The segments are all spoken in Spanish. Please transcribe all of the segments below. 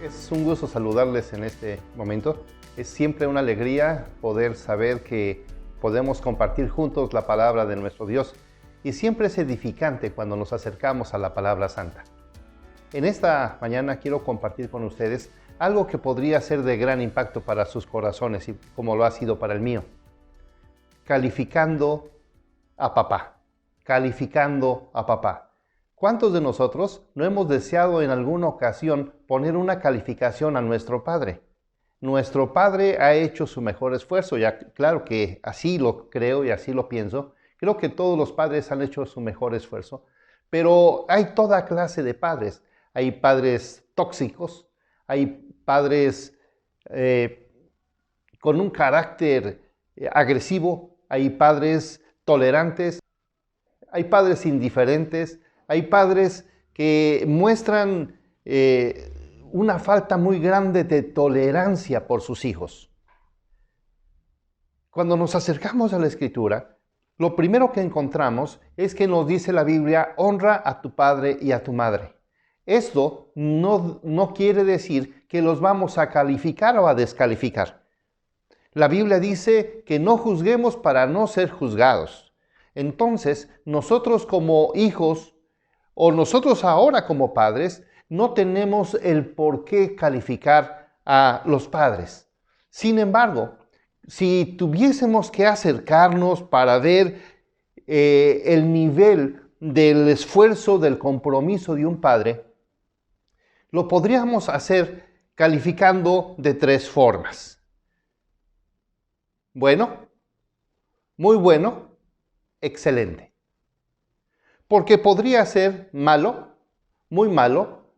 Es un gusto saludarles en este momento. Es siempre una alegría poder saber que podemos compartir juntos la palabra de nuestro Dios y siempre es edificante cuando nos acercamos a la palabra santa. En esta mañana quiero compartir con ustedes algo que podría ser de gran impacto para sus corazones y como lo ha sido para el mío. Calificando a papá. Calificando a papá. ¿Cuántos de nosotros no hemos deseado en alguna ocasión poner una calificación a nuestro padre? Nuestro padre ha hecho su mejor esfuerzo, ya claro que así lo creo y así lo pienso. Creo que todos los padres han hecho su mejor esfuerzo, pero hay toda clase de padres. Hay padres tóxicos, hay padres con un carácter agresivo, hay padres tolerantes, hay padres indiferentes, hay padres que muestran una falta muy grande de tolerancia por sus hijos. Cuando nos acercamos a la Escritura, lo primero que encontramos es que nos dice la Biblia, honra a tu padre y a tu madre. Esto no quiere decir que los vamos a calificar o a descalificar. La Biblia dice que no juzguemos para no ser juzgados. Entonces, nosotros como hijos, o nosotros ahora como padres, no tenemos el por qué calificar a los padres. Sin embargo, si tuviésemos que acercarnos para ver el nivel del esfuerzo, del compromiso de un padre, lo podríamos hacer calificando de tres formas. Bueno, muy bueno, excelente. Porque podría ser malo, muy malo,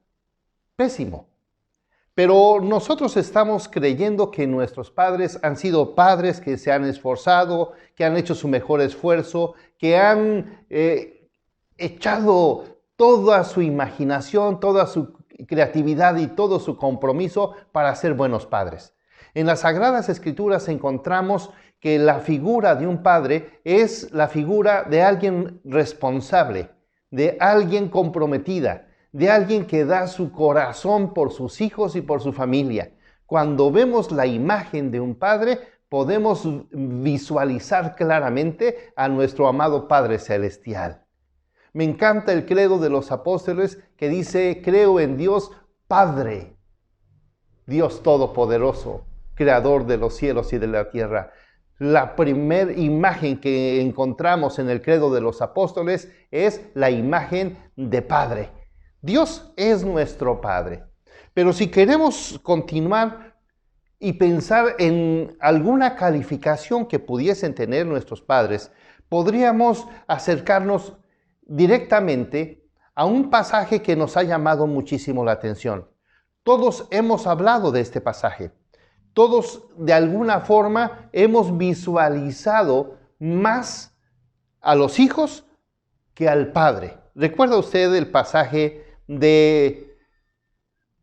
pésimo. Pero nosotros estamos creyendo que nuestros padres han sido padres que se han esforzado, que han hecho su mejor esfuerzo, que han echado toda su imaginación, toda su creatividad y todo su compromiso para ser buenos padres. En las Sagradas Escrituras encontramos que la figura de un padre es la figura de alguien responsable, de alguien comprometida, de alguien que da su corazón por sus hijos y por su familia. Cuando vemos la imagen de un padre, podemos visualizar claramente a nuestro amado Padre Celestial. Me encanta el credo de los apóstoles que dice, creo en Dios Padre, Dios Todopoderoso, Creador de los cielos y de la tierra. La primera imagen que encontramos en el credo de los apóstoles es la imagen de Padre. Dios es nuestro Padre. Pero si queremos continuar y pensar en alguna calificación que pudiesen tener nuestros padres, podríamos acercarnos directamente a un pasaje que nos ha llamado muchísimo la atención. Todos hemos hablado de este pasaje. Todos de alguna forma hemos visualizado más a los hijos que al padre. ¿Recuerda usted el pasaje de...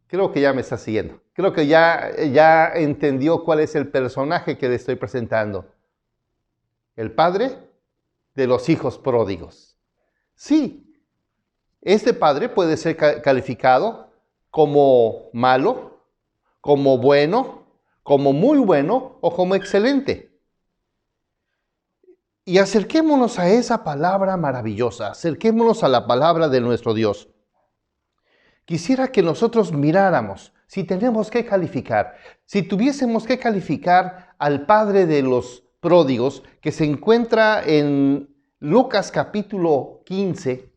Creo que ya me está siguiendo. Creo que ya entendió cuál es el personaje que le estoy presentando. El padre de los hijos pródigos. Sí, este padre puede ser calificado como malo, como bueno, como muy bueno o como excelente. Y acerquémonos a esa palabra maravillosa, acerquémonos a la palabra de nuestro Dios. Quisiera que nosotros miráramos, si tenemos que calificar, si tuviésemos que calificar al padre de los pródigos, que se encuentra en Lucas capítulo 15,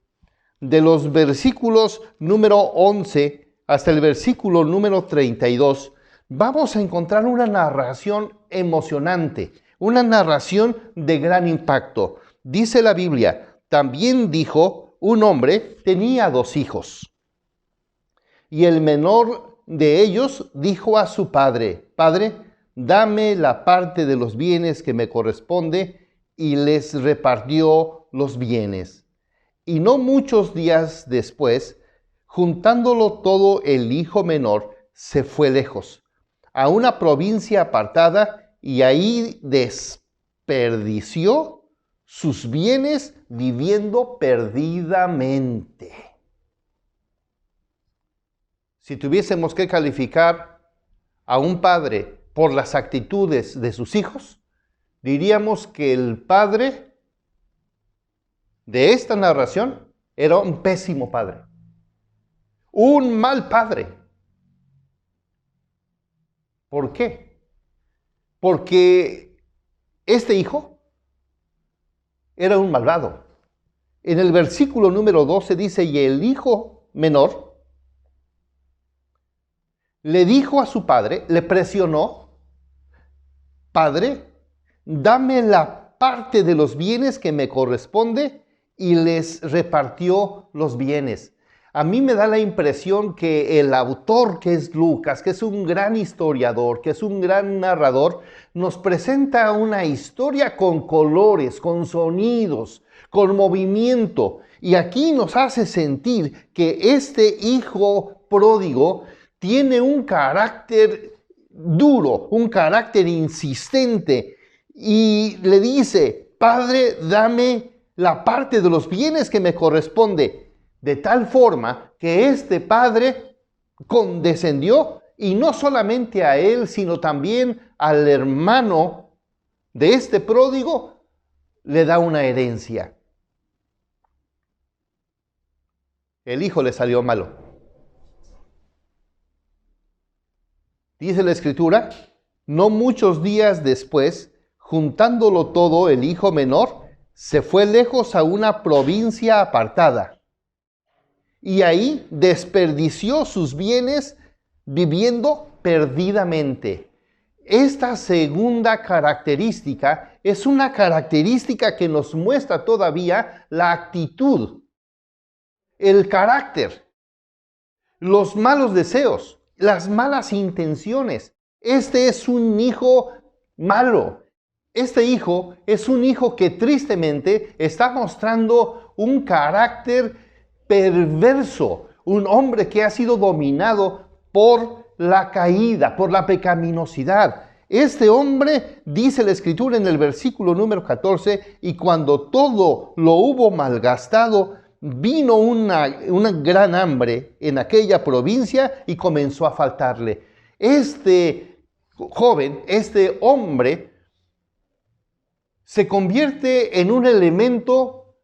de los versículos número 11 hasta el versículo número 32, vamos a encontrar una narración emocionante, una narración de gran impacto. Dice la Biblia, también dijo, un hombre tenía 2 hijos. Y el menor de ellos dijo a su padre, Padre, dame la parte de los bienes que me corresponde, y les repartió los bienes. Y no muchos días después, juntándolo todo, el hijo menor se fue lejos, a una provincia apartada, y ahí desperdició sus bienes viviendo perdidamente. Si tuviésemos que calificar a un padre por las actitudes de sus hijos, diríamos que el padre de esta narración era un pésimo padre, un mal padre. ¿Por qué? Porque este hijo era un malvado. En el versículo número 12 dice, y el hijo menor le dijo a su padre, le presionó, Padre, dame la parte de los bienes que me corresponde, y les repartió los bienes. A mí me da la impresión que el autor, que es Lucas, que es un gran historiador, que es un gran narrador, nos presenta una historia con colores, con sonidos, con movimiento. Y aquí nos hace sentir que este hijo pródigo tiene un carácter duro, un carácter insistente. Y le dice, Padre, dame la parte de los bienes que me corresponde. De tal forma que este padre condescendió, y no solamente a él, sino también al hermano de este pródigo, le da una herencia. El hijo le salió malo. Dice la Escritura, no muchos días después, juntándolo todo, el hijo menor se fue lejos a una provincia apartada. Y ahí desperdició sus bienes viviendo perdidamente. Esta segunda característica es una característica que nos muestra todavía la actitud, el carácter, los malos deseos, las malas intenciones. Este es un hijo malo. Este hijo es un hijo que tristemente está mostrando un carácter perverso, un hombre que ha sido dominado por la caída, por la pecaminosidad. Este hombre, dice la Escritura en el versículo número 14, y cuando todo lo hubo malgastado, vino una gran hambre en aquella provincia y comenzó a faltarle. Este joven, este hombre, se convierte en un elemento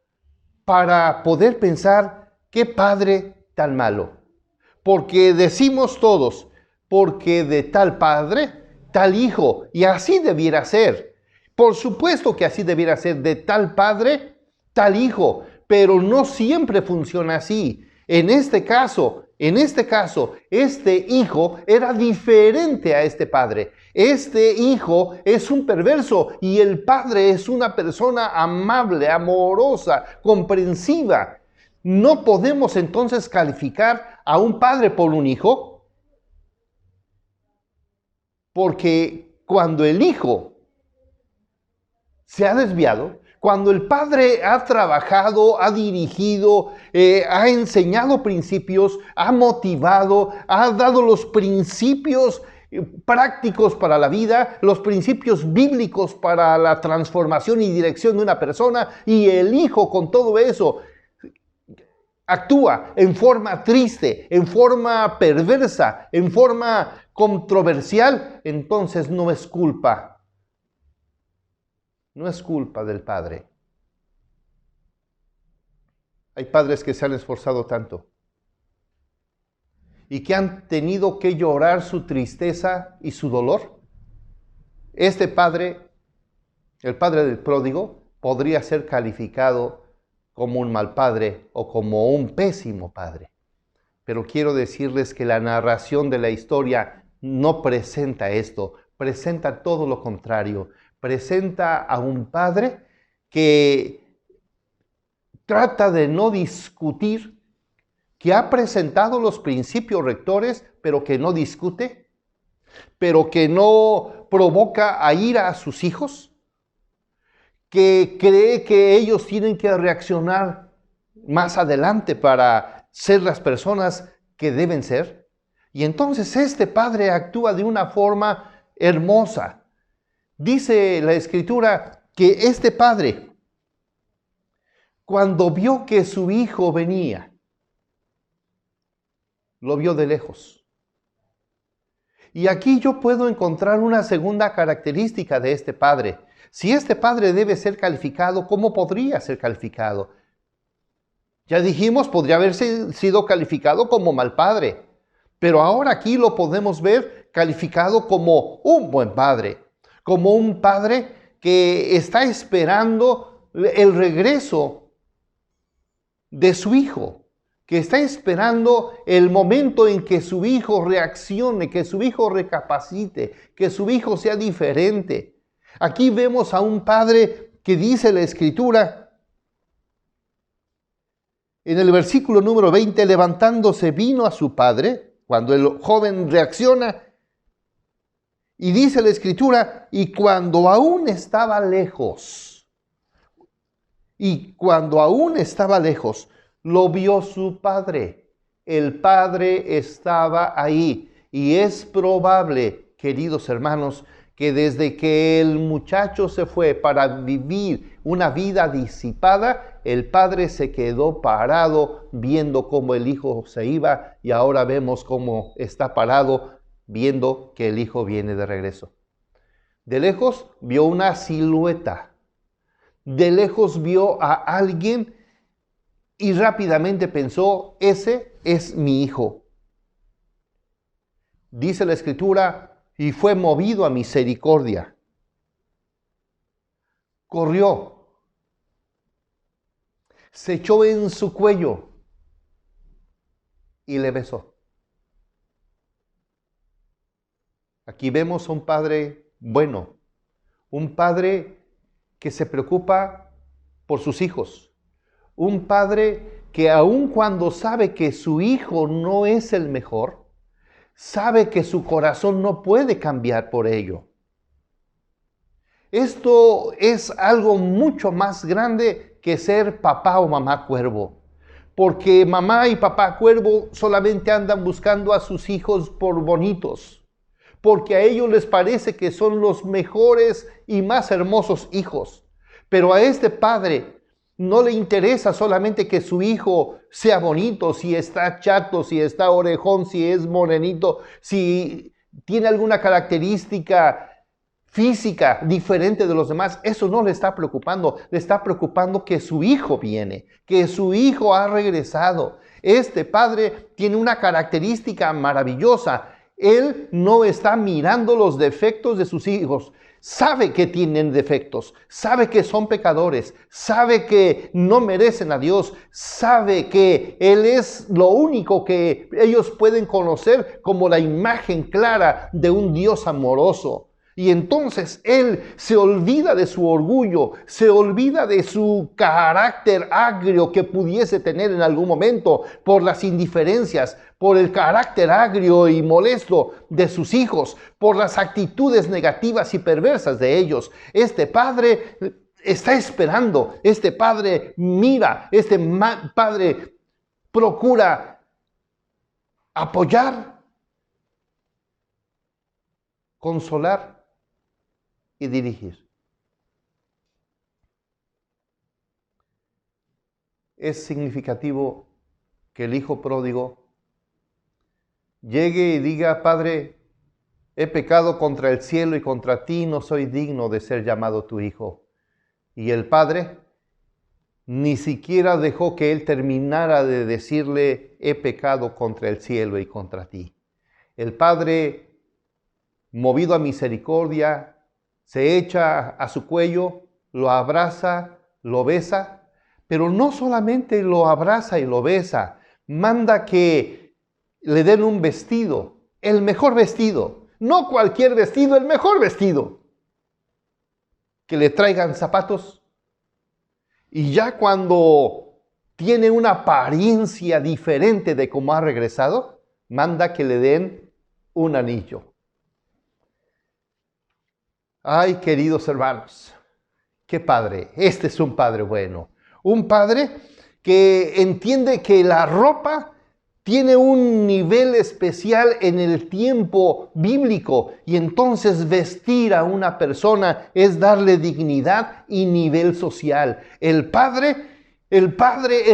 para poder pensar, qué padre tan malo. Porque decimos todos, porque de tal padre, tal hijo, y así debiera ser. Por supuesto que así debiera ser, de tal padre, tal hijo, pero no siempre funciona así. En este caso, este hijo era diferente a este padre. Este hijo es un perverso y el padre es una persona amable, amorosa, comprensiva. ¿No podemos entonces calificar a un padre por un hijo? Porque cuando el hijo se ha desviado, cuando el padre ha trabajado, ha dirigido, ha enseñado principios, ha motivado, ha dado los principios prácticos para la vida, los principios bíblicos para la transformación y dirección de una persona, y el hijo con todo eso actúa en forma triste, en forma perversa, en forma controversial, entonces no es culpa del padre. Hay padres que se han esforzado tanto y que han tenido que llorar su tristeza y su dolor. Este padre, el padre del pródigo, podría ser calificado como un mal padre o como un pésimo padre. Pero quiero decirles que la narración de la historia no presenta esto, presenta todo lo contrario. Presenta a un padre que trata de no discutir, que ha presentado los principios rectores, pero que no discute, pero que no provoca a ira a sus hijos, que cree que ellos tienen que reaccionar más adelante para ser las personas que deben ser. Y entonces este padre actúa de una forma hermosa. Dice la Escritura que este padre, cuando vio que su hijo venía, lo vio de lejos. Y aquí yo puedo encontrar una segunda característica de este padre. Si este padre debe ser calificado, ¿cómo podría ser calificado? Ya dijimos, podría haberse sido calificado como mal padre, pero ahora aquí lo podemos ver calificado como un buen padre, como un padre que está esperando el regreso de su hijo, que está esperando el momento en que su hijo reaccione, que su hijo recapacite, que su hijo sea diferente. Aquí vemos a un padre que dice la Escritura, en el versículo número 20, levantándose vino a su padre, cuando el joven reacciona, y dice la Escritura, y cuando aún estaba lejos, lo vio su padre. El padre estaba ahí, y es probable, queridos hermanos, que desde que el muchacho se fue para vivir una vida disipada, el padre se quedó parado viendo cómo el hijo se iba y ahora vemos cómo está parado viendo que el hijo viene de regreso. De lejos vio una silueta, de lejos vio a alguien y rápidamente pensó, ese es mi hijo. Dice la Escritura, y fue movido a misericordia. Corrió, se echó en su cuello y le besó. Aquí vemos a un padre bueno, un padre que se preocupa por sus hijos, un padre que aun cuando sabe que su hijo no es el mejor, sabe que su corazón no puede cambiar por ello. Esto es algo mucho más grande que ser papá o mamá cuervo. Porque mamá y papá cuervo solamente andan buscando a sus hijos por bonitos. Porque a ellos les parece que son los mejores y más hermosos hijos. Pero a este padre no le interesa solamente que su hijo sea bonito, si está chato, si está orejón, si es morenito, si tiene alguna característica física diferente de los demás. Eso no le está preocupando. Le está preocupando que su hijo viene, que su hijo ha regresado. Este padre tiene una característica maravillosa. Él no está mirando los defectos de sus hijos. Sabe que tienen defectos, sabe que son pecadores, sabe que no merecen a Dios, sabe que Él es lo único que ellos pueden conocer como la imagen clara de un Dios amoroso. Y entonces Él se olvida de su orgullo, se olvida de su carácter agrio que pudiese tener en algún momento por las indiferencias, por el carácter agrio y molesto de sus hijos, por las actitudes negativas y perversas de ellos. Este padre está esperando, este padre mira, este padre procura apoyar, consolar y dirigir. Es significativo que el hijo pródigo llegue y diga, Padre, he pecado contra el cielo y contra ti, no soy digno de ser llamado tu hijo. Y el padre ni siquiera dejó que él terminara de decirle, he pecado contra el cielo y contra ti. El padre, movido a misericordia, se echa a su cuello, lo abraza, lo besa, pero no solamente lo abraza y lo besa, manda que le den un vestido, el mejor vestido, no cualquier vestido, el mejor vestido, que le traigan zapatos, y ya cuando tiene una apariencia diferente de cómo ha regresado, manda que le den un anillo. Ay, queridos hermanos, qué padre, este es un padre bueno, un padre que entiende que la ropa tiene un nivel especial en el tiempo bíblico y entonces vestir a una persona es darle dignidad y nivel social. El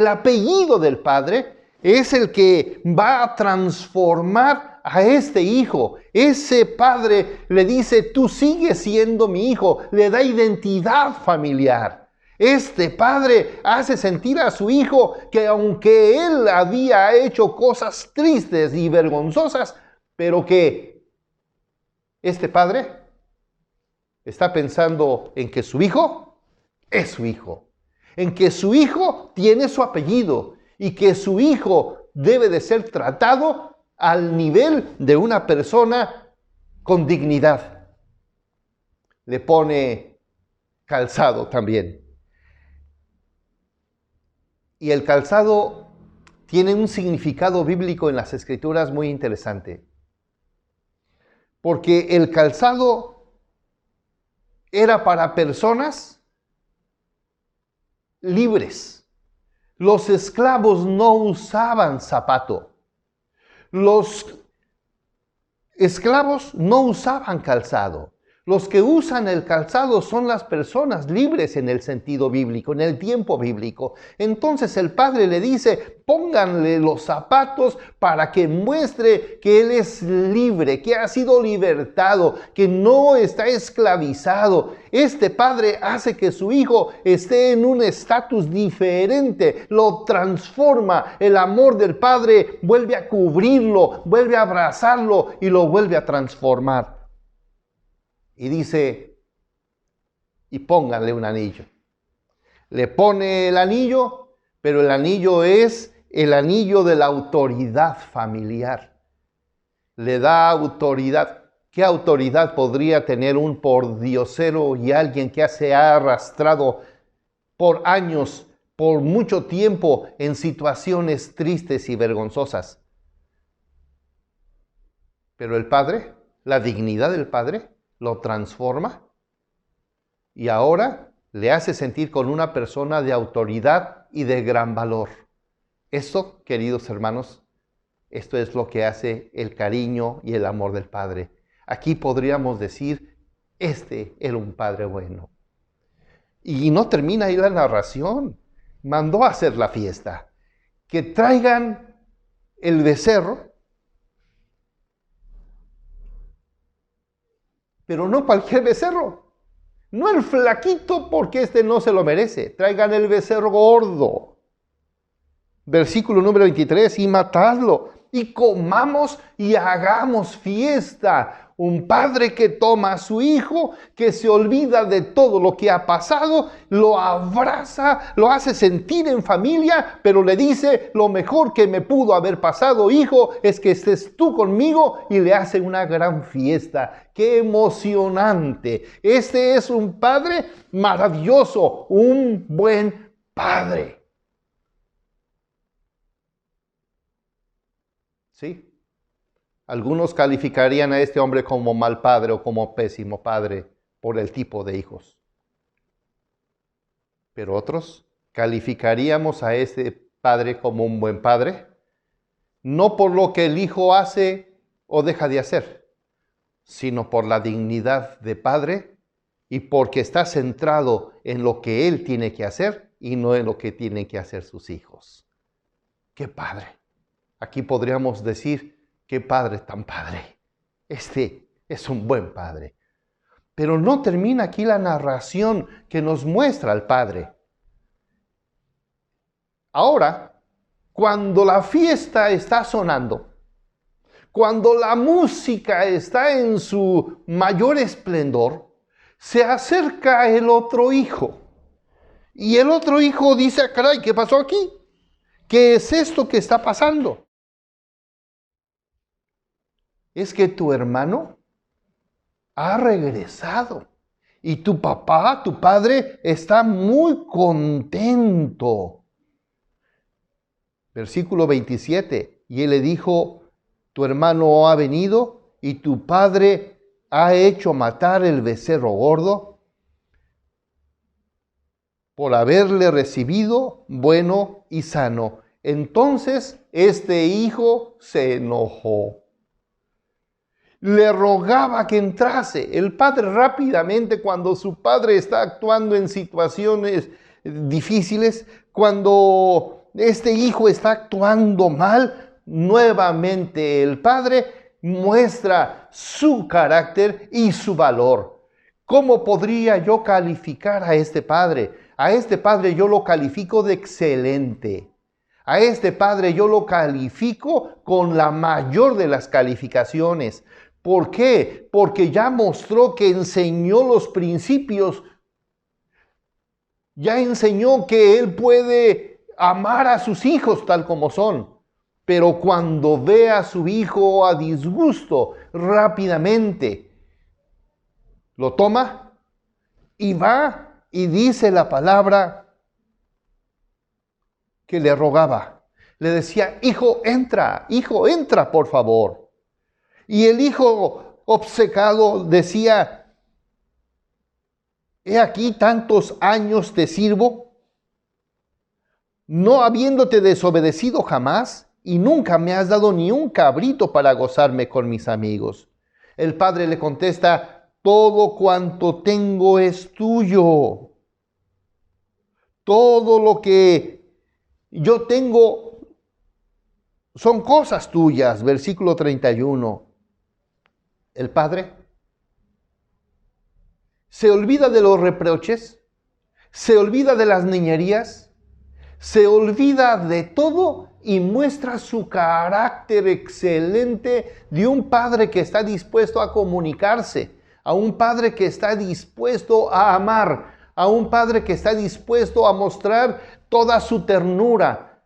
apellido del padre es el que va a transformar a este hijo. Ese padre le dice, tú sigues siendo mi hijo, le da identidad familiar. Este padre hace sentir a su hijo que aunque él había hecho cosas tristes y vergonzosas, pero que este padre está pensando en que su hijo es su hijo, en que su hijo tiene su apellido y que su hijo debe de ser tratado al nivel de una persona con dignidad. Le pone calzado también. Y el calzado tiene un significado bíblico en las Escrituras muy interesante. Porque el calzado era para personas libres. Los esclavos no usaban zapato. Los esclavos no usaban calzado. Los que usan el calzado son las personas libres en el sentido bíblico, en el tiempo bíblico. Entonces el padre le dice, pónganle los zapatos para que muestre que él es libre, que ha sido libertado, que no está esclavizado. Este padre hace que su hijo esté en un estatus diferente, lo transforma. El amor del padre vuelve a cubrirlo, vuelve a abrazarlo y lo vuelve a transformar. Y dice, y pónganle un anillo. Le pone el anillo, pero el anillo es el anillo de la autoridad familiar. Le da autoridad. ¿Qué autoridad podría tener un pordiosero y alguien que se ha arrastrado por años, por mucho tiempo en situaciones tristes y vergonzosas? Pero el padre, la dignidad del padre, lo transforma y ahora le hace sentir con una persona de autoridad y de gran valor. Esto, queridos hermanos, esto es lo que hace el cariño y el amor del Padre. Aquí podríamos decir, este era un Padre bueno. Y no termina ahí la narración. Mandó a hacer la fiesta. Que traigan el becerro, pero no cualquier becerro. No el flaquito, porque este no se lo merece. Traigan el becerro gordo. Versículo número 23, y matadlo, y comamos y hagamos fiesta. Un padre que toma a su hijo, que se olvida de todo lo que ha pasado, lo abraza, lo hace sentir en familia, pero le dice, lo mejor que me pudo haber pasado, hijo, es que estés tú conmigo, y le hace una gran fiesta. ¡Qué emocionante! Este es un padre maravilloso, un buen padre. ¿Sí? Algunos calificarían a este hombre como mal padre o como pésimo padre por el tipo de hijos. Pero otros calificaríamos a este padre como un buen padre, no por lo que el hijo hace o deja de hacer, sino por la dignidad de padre y porque está centrado en lo que él tiene que hacer y no en lo que tienen que hacer sus hijos. ¡Qué padre! Aquí podríamos decir, qué padre tan padre. Este es un buen padre. Pero no termina aquí la narración que nos muestra al padre. Ahora, cuando la fiesta está sonando, cuando la música está en su mayor esplendor, se acerca el otro hijo. Y el otro hijo dice, caray, ¿qué pasó aquí? ¿Qué es esto que está pasando? Es que tu hermano ha regresado y tu papá, tu padre, está muy contento. Versículo 27, y él le dijo, tu hermano ha venido y tu padre ha hecho matar el becerro gordo por haberle recibido bueno y sano. Entonces este hijo se enojó. Le rogaba que entrase. El padre rápidamente, cuando su padre está actuando en situaciones difíciles, cuando este hijo está actuando mal, nuevamente el padre muestra su carácter y su valor. ¿Cómo podría yo calificar a este padre? A este padre yo lo califico de excelente. A este padre yo lo califico con la mayor de las calificaciones. ¿Por qué? Porque ya mostró que enseñó los principios. Ya enseñó que él puede amar a sus hijos tal como son. Pero cuando ve a su hijo a disgusto, rápidamente lo toma y va y dice la palabra que le rogaba. Le decía, hijo, entra, por favor. Y el hijo obcecado decía, he aquí tantos años te sirvo, no habiéndote desobedecido jamás, y nunca me has dado ni un cabrito para gozarme con mis amigos. El padre le contesta, todo cuanto tengo es tuyo. Todo lo que yo tengo son cosas tuyas. Versículo 31. El padre se olvida de los reproches, se olvida de las niñerías, se olvida de todo y muestra su carácter excelente de un padre que está dispuesto a comunicarse, a un padre que está dispuesto a amar, a un padre que está dispuesto a mostrar toda su ternura,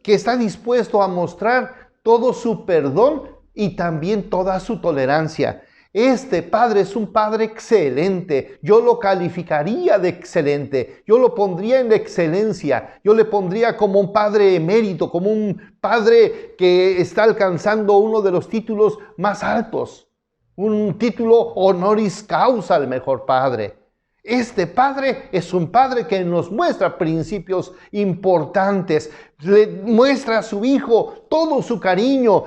que está dispuesto a mostrar todo su perdón y también toda su tolerancia. Este padre es un padre excelente. Yo lo calificaría de excelente. Yo lo pondría en excelencia. Yo le pondría como un padre emérito, como un padre que está alcanzando uno de los títulos más altos. Un título honoris causa al mejor padre. Este padre es un padre que nos muestra principios importantes. Le muestra a su hijo todo su cariño.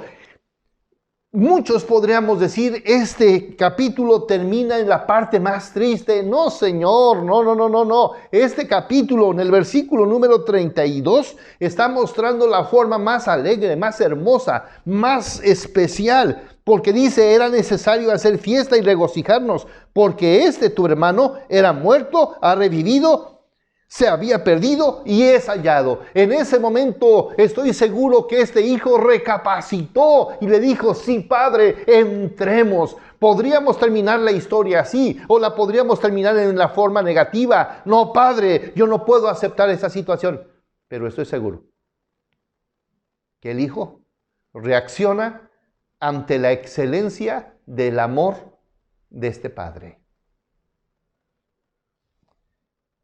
Muchos podríamos decir, este capítulo termina en la parte más triste. No, Señor, no. Este capítulo, en el versículo número 32, está mostrando la forma más alegre, más hermosa, más especial. Porque dice, era necesario hacer fiesta y regocijarnos, porque tu hermano, era muerto, ha revivido, se había perdido y es hallado. En ese momento estoy seguro que este hijo recapacitó y le dijo, sí, padre, entremos. Podríamos terminar la historia así o la podríamos terminar en la forma negativa. No, padre, yo no puedo aceptar esa situación. Pero estoy seguro que el hijo reacciona ante la excelencia del amor de este padre.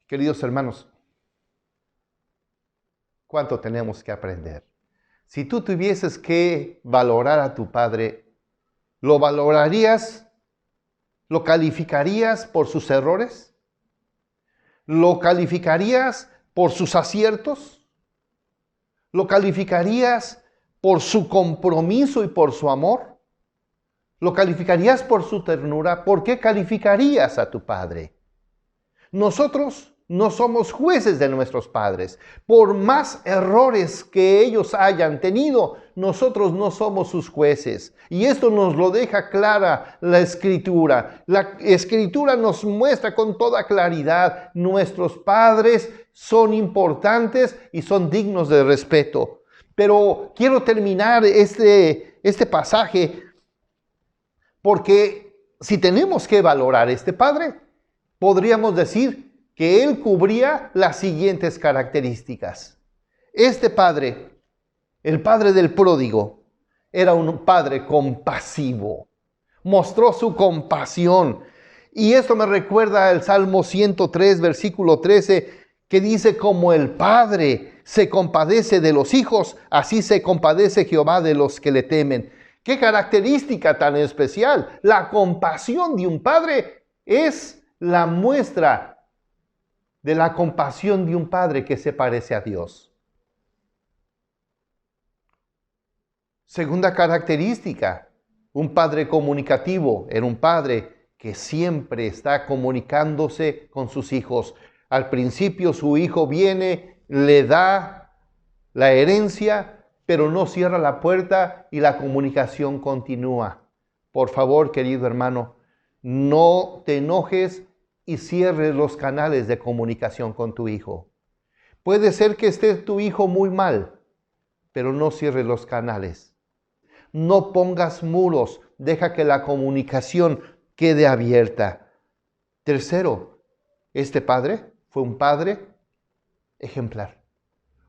Queridos hermanos, ¿cuánto tenemos que aprender? Si tú tuvieses que valorar a tu padre, ¿lo valorarías? ¿Lo calificarías por sus errores? ¿Lo calificarías por sus aciertos? ¿Lo calificarías por su compromiso y por su amor? ¿Lo calificarías por su ternura? ¿Por qué calificarías a tu padre? Nosotros no somos jueces de nuestros padres. Por más errores que ellos hayan tenido, nosotros no somos sus jueces. Y esto nos lo deja clara la Escritura. La Escritura nos muestra con toda claridad, nuestros padres son importantes y son dignos de respeto. Pero quiero terminar este pasaje porque si tenemos que valorar a este padre, podríamos decir que él cubría las siguientes características. Este padre, el padre del pródigo, era un padre compasivo. Mostró su compasión. Y esto me recuerda al Salmo 103, versículo 13, que dice, como el padre se compadece de los hijos, así se compadece Jehová de los que le temen. ¡Qué característica tan especial! La compasión de un padre es la muestra de la compasión de un padre que se parece a Dios. Segunda característica, un padre comunicativo. Era un padre que siempre está comunicándose con sus hijos. Al principio su hijo viene, le da la herencia, pero no cierra la puerta y la comunicación continúa. Por favor, querido hermano, no te enojes y cierres los canales de comunicación con tu hijo. Puede ser que esté tu hijo muy mal, pero no cierres los canales. No pongas muros, deja que la comunicación quede abierta. Tercero, este padre fue un padre ejemplar.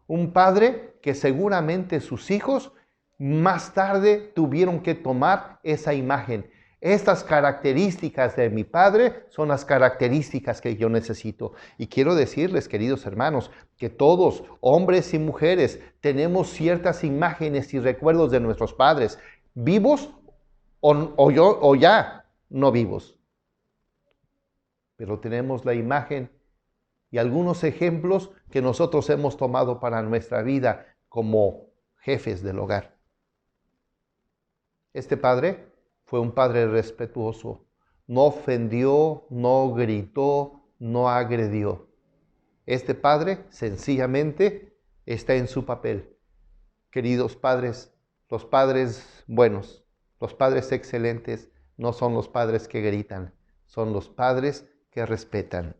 Un padre que seguramente sus hijos más tarde tuvieron que tomar esa imagen. Estas características de mi padre son las características que yo necesito. Y quiero decirles, queridos hermanos, que todos, hombres y mujeres, tenemos ciertas imágenes y recuerdos de nuestros padres, vivos o ya no vivos. Pero tenemos la imagen y algunos ejemplos que nosotros hemos tomado para nuestra vida como jefes del hogar. Este padre fue un padre respetuoso. No ofendió, no gritó, no agredió. Este padre sencillamente está en su papel. Queridos padres, los padres buenos, los padres excelentes, no son los padres que gritan, son los padres que respetan.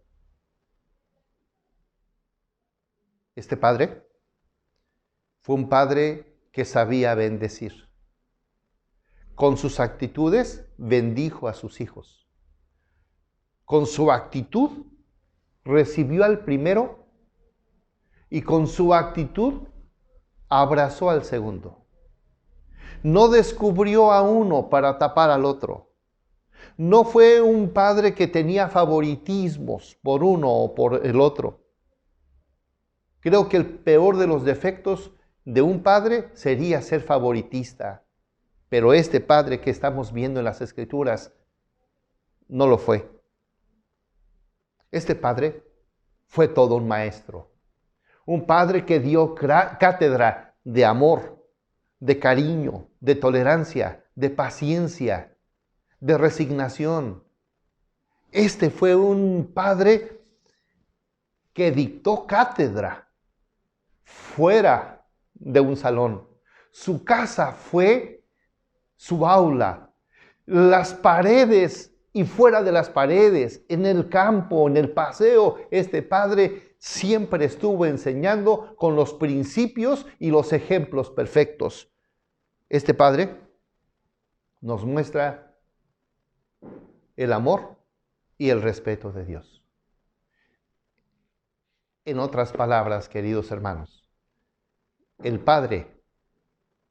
Este padre fue un padre que sabía bendecir. Con sus actitudes bendijo a sus hijos. Con su actitud recibió al primero y con su actitud abrazó al segundo. No descubrió a uno para tapar al otro. No fue un padre que tenía favoritismos por uno o por el otro. Creo que el peor de los defectos de un padre sería ser favoritista. Pero este padre que estamos viendo en las Escrituras no lo fue. Este padre fue todo un maestro. Un padre que dio cátedra de amor, de cariño, de tolerancia, de paciencia, de resignación. Este fue un padre que dictó cátedra fuera de un salón. Su casa fue su aula, las paredes y fuera de las paredes, en el campo, en el paseo, este padre siempre estuvo enseñando con los principios y los ejemplos perfectos. Este padre nos muestra el amor y el respeto de Dios. En otras palabras, queridos hermanos, el padre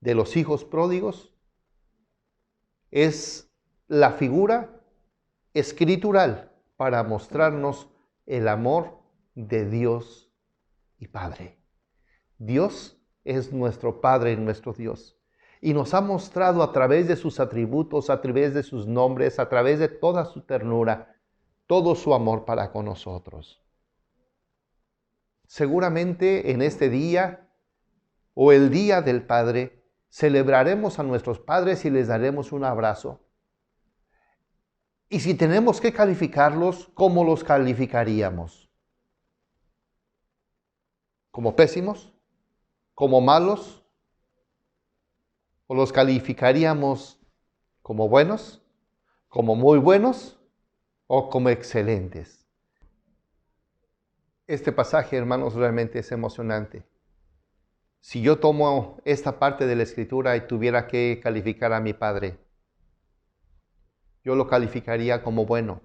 de los hijos pródigos es la figura escritural para mostrarnos el amor de Dios y Padre. Dios es nuestro Padre y nuestro Dios. Y nos ha mostrado a través de sus atributos, a través de sus nombres, a través de toda su ternura, todo su amor para con nosotros. Seguramente en este día o el Día del Padre, celebraremos a nuestros padres y les daremos un abrazo. Y si tenemos que calificarlos, ¿cómo los calificaríamos? ¿Como pésimos? ¿Como malos? ¿O los calificaríamos como buenos? ¿Como muy buenos? ¿O como excelentes? Este pasaje, hermanos, realmente es emocionante. Si yo tomo esta parte de la Escritura y tuviera que calificar a mi padre, yo lo calificaría como bueno,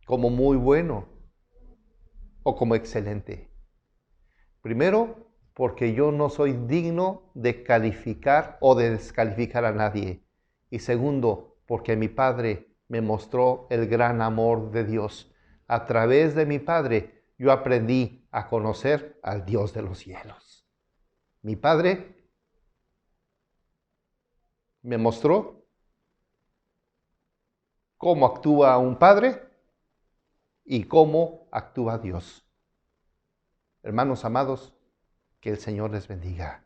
como muy bueno o como excelente. Primero, porque yo no soy digno de calificar o de descalificar a nadie. Y segundo, porque mi padre me mostró el gran amor de Dios. A través de mi padre, yo aprendí a conocer al Dios de los cielos. Mi padre me mostró cómo actúa un padre y cómo actúa Dios. Hermanos amados, que el Señor les bendiga.